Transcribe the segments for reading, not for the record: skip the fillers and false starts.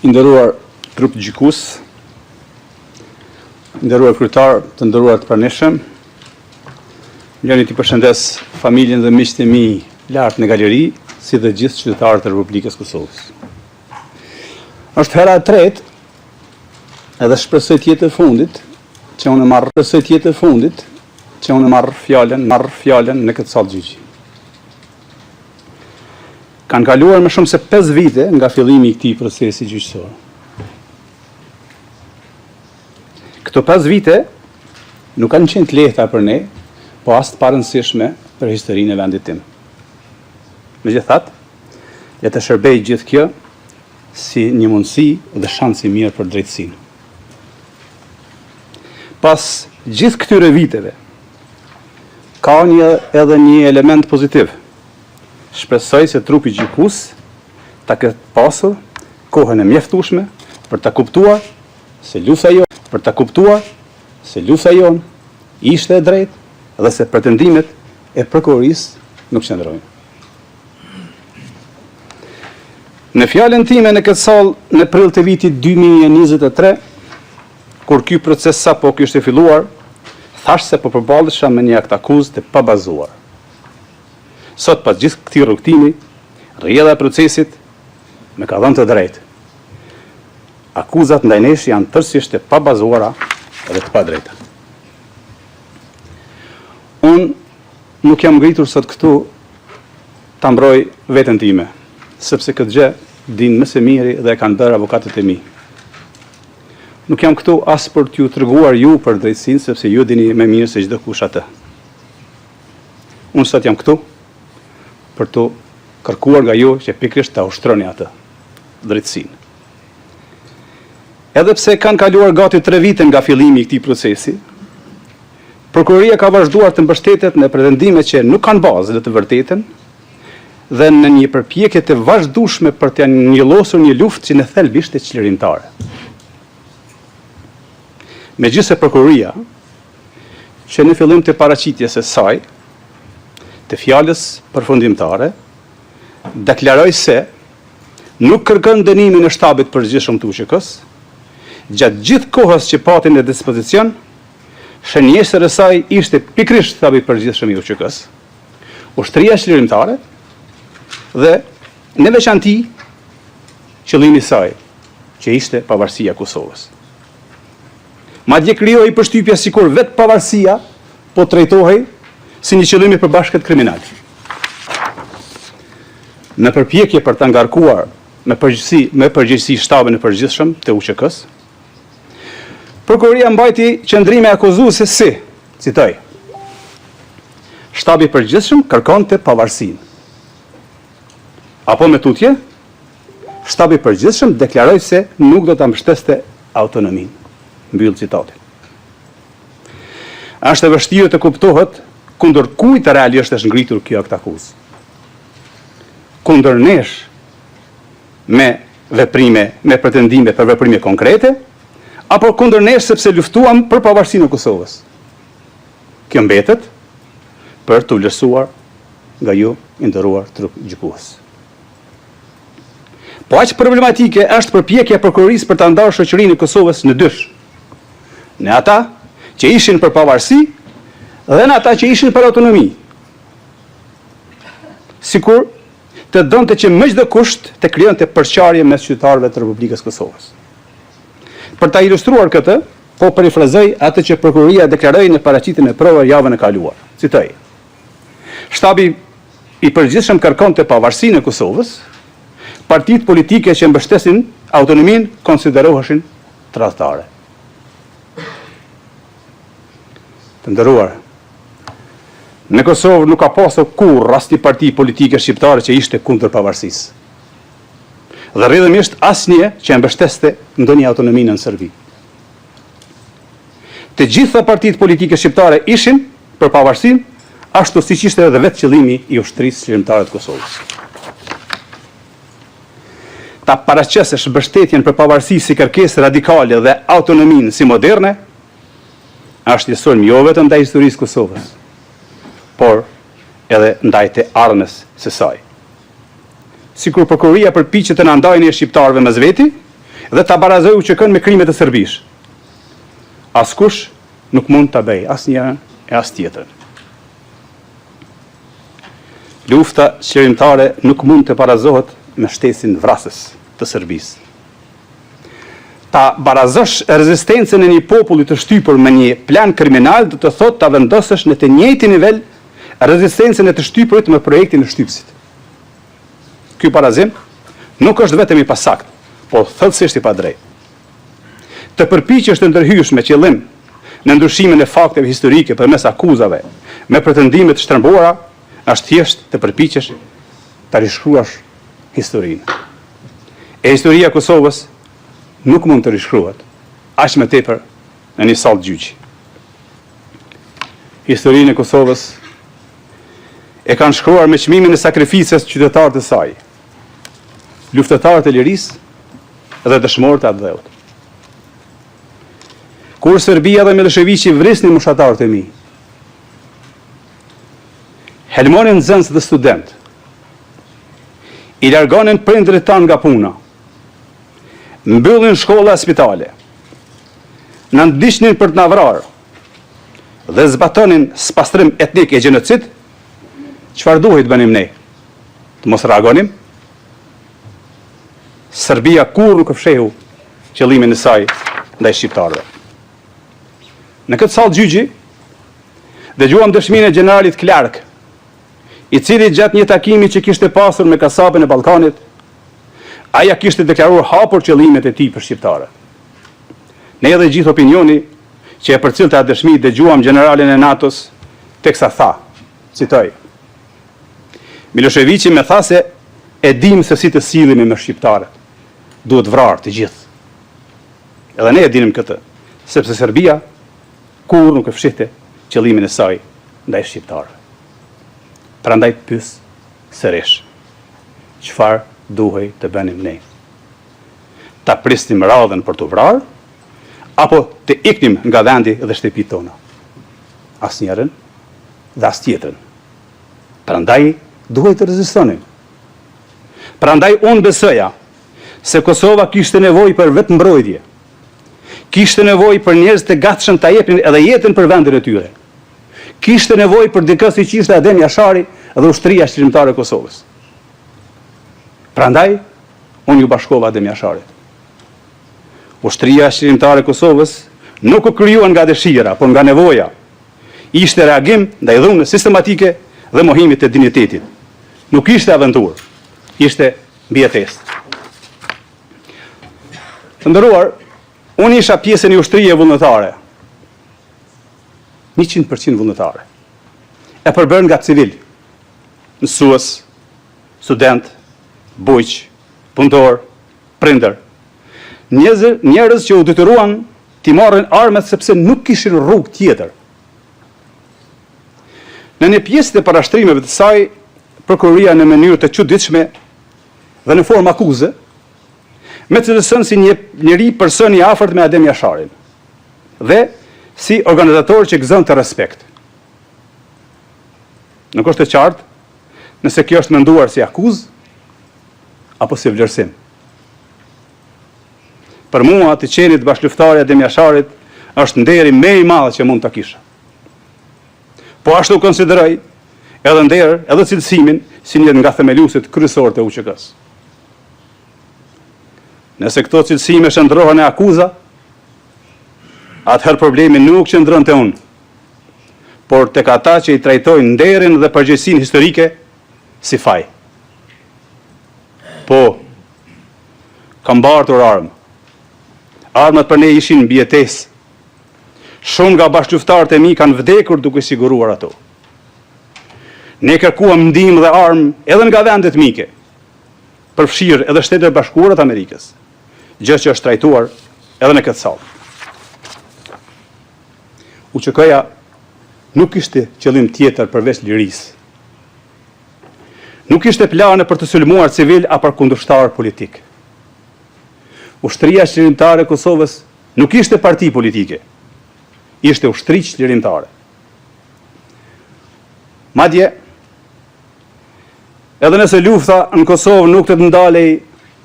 I nderuar trup gjykues, nderuar kryetar, të nderuar të pranishëm, lejoni t'i përshëndes familjen dhe miqtë e mi lart në galeri, si dhe gjithë qytetarët e Republikës Kosovës. Është hera e tretë, edhe shpresoj të jetë e fundit, që unë marr fjalën në këtë sallë gjyqi. Kanë kaluar më shumë se 5 vite nga fillimi I këtij procesi gjyqësor. Këto 5 vite nuk kanë qenë të lehta për ne, po as të parëndësishme për historinë e vendit tim. Megjithatë, le të shërbej gjithë kjo si një mundësi dhe shans I mirë për drejtësinë. Pas gjithë këtyre viteve, ka edhe një element pozitiv. Shpresoj se trupi gjykues ta ketë pasur kohën e mjaftueshme për ta kuptuar se lusa jon ishte e drejtë dhe se pretendimet e prokurorisë nuk qëndrojnë. Në fjalën time në këtë sallë në prill të vitit 2023, kur ky proces sapo kishte filluar, thash se po përballesha me një akt akuzë të pabazuar. Sot, pas gjithë këtij rrugtimi, rrjedha e procesit më ka dhënë të drejtë. Akuzat ndaj nesh janë tërësisht të pabazuara dhe të padrejta. Unë nuk jam ngritur sot këtu ta mbroj veten time, sepse këtë gjë din më së miri dhe e kanë bërë avokatët e mi. Nuk jam këtu as për t'ju treguar ju për drejtësinë, sepse ju dini më mirë se çdo kush atë. Unë sot jam këtu për të kërkuar nga ju që pikërisht ta ushtroni atë drejtësinë. Edhe pse kanë kaluar gati 3 vite nga fillimi I këtij procesi, prokuroria ka vazhduar të mbështetet në pretendime që nuk kanë bazë në të vërtetën dhe në një përpjekje të vazhdueshme për të njëllosur një luftë që në thelb ishte çlirimtare. Megjithëse prokuroria, që në fillim të paraqitjes së saj, të fjalës përfundimtare, deklaroi se nuk kërkon dënimin e shtabit përgjithshëm të UÇK-s, gjatë gjithë kohës që pati në dispozicion, shënjesër e saj ishte pikërisht shtabi përgjithshëm I UÇK-s, ushtria çlirimtare dhe në veçanti qëllimi I saj, që ishte pavarësia e Kosovës. Madje krijoi përshtypje sikur vetë pavarësia po trajtohej si një qëllim I përbashkët kriminal. Në përpjekje për ta ngarkuar me përgjegjësi shtabin e përgjithshëm të UÇK-s, prokuroria mbajti qëndrime akuzuese si, citoj, shtabi I përgjithshëm kërkonte pavarësinë. Apo me tutje, shtabi I përgjithshëm deklaroi se nuk do ta mbështeste autonominë. Mbyll citatin. Është e vështirë të kuptohet kundër kujt realisht është ngritur kjo akt akuzë. Kundër nesh me pretendime për veprime konkrete, apo kundër nesh sepse luftuam për pavarësinë e Kosovës. Kjo mbetet për të vlerësuar nga ju I nderuar trup gjykues. Po aq problematike është përpjekja e prokurorisë për ta ndarë shoqërinë e Kosovës në dysh. Në ata që ishin për pavarësi dhe në ata që ishin për autonomi. Sikur të donte që me çdo kusht të krijonte përçarje mes qytetarëve të Republikës Kosovës. Për ta ilustruar këtë, po parafrazoj atë që prokuroria deklaroi në paraqitjen e provave javën e kaluar. Citoj: Shtabi I përgjithshëm kërkonte pavarësinë e Kosovës, partitë politike që mbështesin autonominë konsideroheshin tradhtare. Të nderuar, në Kosovë nuk ka pasur kurrë asnjë parti politike shqiptare që ishte kundër pavarësisë. Dhe rrjedhimisht asnjë që e mbështeste ndonjë autonominë në Serbi. Të gjitha partitë politike shqiptare ishin për pavarësinë, ashtu siç ishte edhe vetë qëllimi I ushtrisë çlirimtare të Kosovës. Ta paraqesesh mbështetjen për pavarësi si kërkesë radikale dhe autonominë si moderne, është një sulm jo vetëm ndaj historisë Kosovës, por edhe ndaj të ardhmes së saj. sikur prokuroria përpiqet të na ndajë shqiptarëve mes veti dhe ta barazojë UÇK-n me krimet e Serbisë. Askush nuk mund ta bëjë asnjërin e as tjetrën. Lufta qeverimtare nuk mund të barazohet me shtesin vrasës të Serbisë. Ta barazosh rezistencën e një populli të shtypur me një plan kriminal do të thotë ta vendosësh në të njëjtin nivel rezistencën e të shtypurit me projektin e shtypsit. Ky barazim nuk është vetëm i pasakt, por thellësisht i padrejtë. Të përpiqesh të ndërhysh me qëllim në ndryshimin e fakteve historike përmes akuzave me pretendime të shtrëmbura, është thjesht të përpiqesh ta rishkruash historinë. E historia e Kosovës nuk mund të rishkruhet, aq më tepër në një sallë gjyqi. Historinë e Kosovës e kanë shkruar me çmimin e sakrificës qytetarët e saj, luftëtarët e lirisë dhe dëshmorët e atë dheut. Kur Serbia dhe Miloševiqi vrisnin moshatarët e mi, helmonin nxënës dhe student, i largonin prindrit tanë nga puna, mbyllin shkolla e spitale, në ndiqnin për të na vrarë dhe zbatonin spastrim etnik e gjenocid, çfarë duhet bënim ne? Të mos reagonim? Serbia kur nuk fshehu qëllimin e saj ndaj shqiptarëve. Në këtë sallë gjyqi dëgjuam dëshminë e generalit Clark, i cili gjatë një takimi që kishte pasur me kasapën e Ballkanit, aja kishte deklaruar hapur qëllimet e tij për shqiptarët. Ne edhe gjithë opinioni që e përcillte atë dëshmi dëgjuam generalin e NATO-s teksa tha, citoj: Miloševiqi më tha se e dim se si të sillemi me shqiptarët. Duhet vrarë të gjithë. Edhe ne e dinim këtë, sepse Serbia kur nuk e fshihte qëllimin e saj ndaj shqiptarëve. Prandaj pyes sërish, çfarë duhej të bënim ne? Ta prisnim radhën për të vrarë, apo të iknim nga vendi dhe shtëpitë tona? Asnjërin dhe as tjetrën. Prandaj duhej të rezistonin. Prandaj unë besoja se Kosova kishte nevojë për vetë mbrojtje. Kishte nevojë për njerëz të gatshëm ta jepnin edhe jetën për vendin e tyre. Kishte nevojë për dikë siç ishte Adem Jashari dhe ushtria shqiptare e Kosovës. Prandaj unë ju bashkova Adem Jasharit. Ushtria shqiptare e Kosovës nuk u krijuan nga dëshira, por nga nevoja. Ishte reagim ndaj dhunës sistematike dhe mohimit të dinjitetit. Nuk ishte aventurë, ishte mbijetesë. Të nderuar, unë isha pjesë e një ushtrie vullnetare, 100% vullnetare, e përbërë nga civil, mësues, student, bujq, punëtor, prindër, njerëz që u detyruan t'i marrin armet sepse nuk kishin rrugë tjetër. Në një pjesë të parashtrimeve të saj, prokuroria në mënyrë të çuditshme dhe në formë akuze, me të cilëson si një njeri person i afërt me Adem Jasharin dhe si organizator që gëzon të respekt. Nuk është e qartë nëse kjo është menduar si akuzë apo si vlerësim. Për mua, të qenit bashkëluftari Adem Jasharit është nderi më i madh që mund ta kisha. Po ashtu konsideroj edhe nder, edhe cilësimin si një nga themeluesit kryesorë të UÇK-s. Nëse këto cilësime shndrohen e akuza, atëherë problemi nuk qëndron te unë, por tek ata që i trajtojnë nderin dhe përgjegjësinë historike si faj. Po, kam mbartur armë. Armat për ne ishin mbijetesë. Shumë nga bashkëluftarët e mi kanë vdekur duke siguruar ato. Ne kërkuam ndihmë dhe armë edhe nga vendet mike, përfshirë edhe Shtetet e Bashkuara të Amerikës, gjë që është trajtuar edhe në këtë sallë. UÇK-ja nuk kishte qëllim tjetër përveç lirisë. Nuk kishte plane për të sulmuar civil apo kundërshtar politik. Ushtria Qlirimtare e Kosovës nuk ishte parti politike, ishte ushtri qlirimtare. Madje, Edhe nëse lufta në Kosovë nuk të ndalej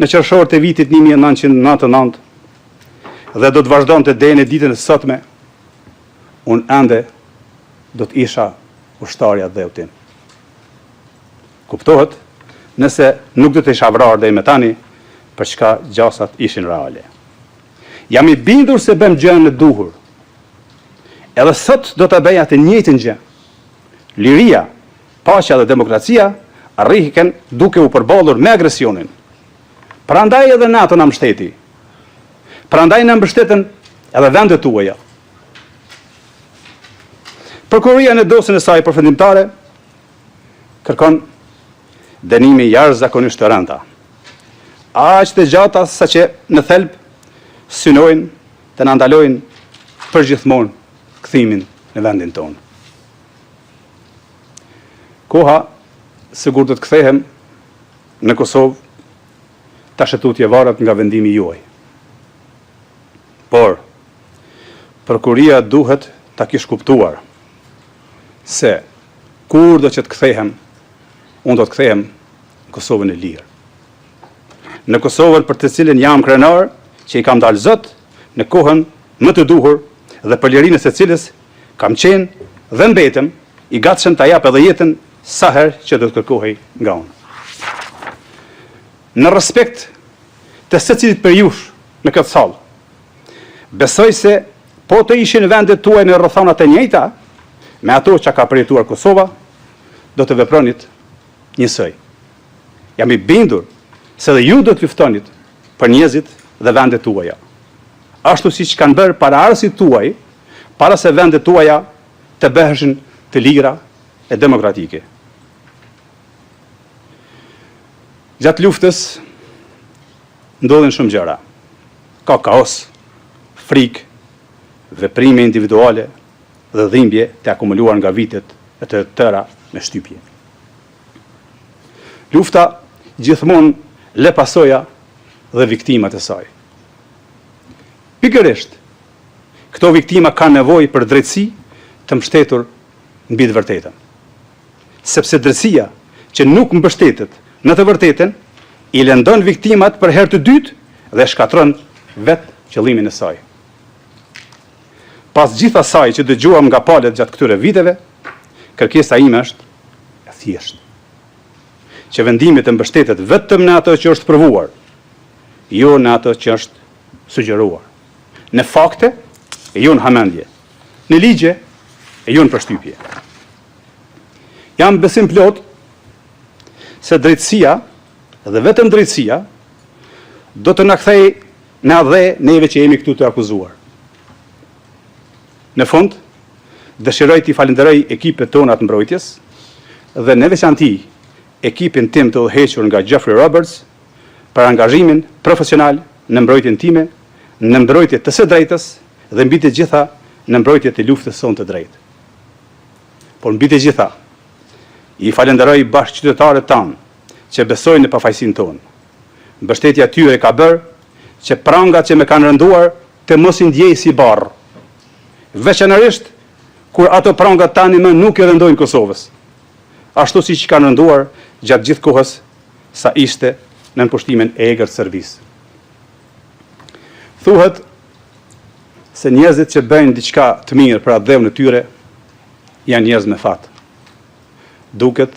në qershor të vitit 1999 dhe do të vazhdonte deri në ditën e sotme, unë ende do të isha ushtarja dheu tim. Kuptohet, nëse nuk do të isha vrarë deri më tani, për çka gjasat ishin reale. Jam i bindur se bëm gjën e duhur. Edhe sot do të bëj atë njëjtën gjë. Liria, paqja dhe demokracia arrihen duke u përballur me agresionin. Prandaj edhe NATO na mbështeti. Prandaj na mbështetën edhe vendet tuaja. Prokuroria në dosjen e saj përfundimtare kërkon dënime jashtëzakonisht të rënda. Aq të gjata saqë në thelb synojnë të na ndalojnë përgjithmonë kthimin në vendin tonë. Koha sigur do të kthehem në Kosovë, tash tutje varet nga vendimi juaj. Por prokuria duhet ta kish kuptuar se kur do që të kthehem, unë do të kthehem në Kosovën e lirë. Në Kosovën për të cilën jam krenar, që i kam dalë Zot në kohën më të duhur dhe për lirinë së cilës kam qenë dhe mbetem i gatshëm ta jap edhe jetën sa herë që do të kërkohej nga unë. Në respekt të secilit për jush në këtë sallë, besoj se po të ishin vendet tuaj në rrethonat e njëjta me ato që ka përjetuar Kosova, do të vepronit njësoj. Jam i bindur se dhe ju do të luftonit për njerëzit dhe vendet tuaja. Ashtu siç kanë bërë paraardhësit tuaj, para se vendet tuaja të bëheshin të lira e demokratike. Gjatë luftës ndodhin shumë gjëra. Ka kaos, frikë, veprime individuale dhe dhimbje të akumuluar nga vitet e të tëra me shtypje. Lufta gjithmonë le pasoja dhe viktimat e saj. Pikërisht, këto viktima kanë nevojë për drejtësi të mbështetur mbi të vërtetën. Sepse drejtësia që nuk mbështetet në të vërtetën i lëndon viktimat për herë të dytë dhe shkatron vetë qëllimin e saj. Pas gjithë asaj që dëgjuam nga palët gjatë këtyre viteve, kërkesa ime është e thjeshtë. Që vendimi të mbështetet vetëm në ato që është provuar, jo në ato që është sugjeruar. Në fakte e jo në hamendje, në ligje e jo në përshtypje. Jam besim plot se drejtësia dhe vetëm drejtësia do të na kthej na dhe neve që jemi këtu të akuzuar. Në fund, dëshiroj t'i falenderoj ekipet tona të mbrojtjes dhe në veçanti ekipin tim të udhëhequr nga Jeffrey Roberts për angazhimin profesional në mbrojtjen time, në mbrojtje të së drejtës dhe mbi të gjitha në mbrojtje të luftës sonë të drejtë. Por mbi të gjitha, i falenderoj bashkëqytetarët tanë që besojnë në pafajësinë tonë. Mbështetja tyre ka bërë që prangat që më kanë rënduar të mos i ndjej si barr. Veçanërisht kur ato prangat tani më nuk i rëndojnë Kosovës, ashtu siç kanë rënduar gjatë gjithë kohës sa ishte në pushtimin e egër servisë. Thuhet se njerëzit që bëjnë diçka të mirë për atë dheun e tyre janë njerëz me fat. Duket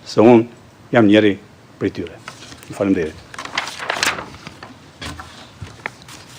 se unë jam njëri prej tyre. Faleminderit.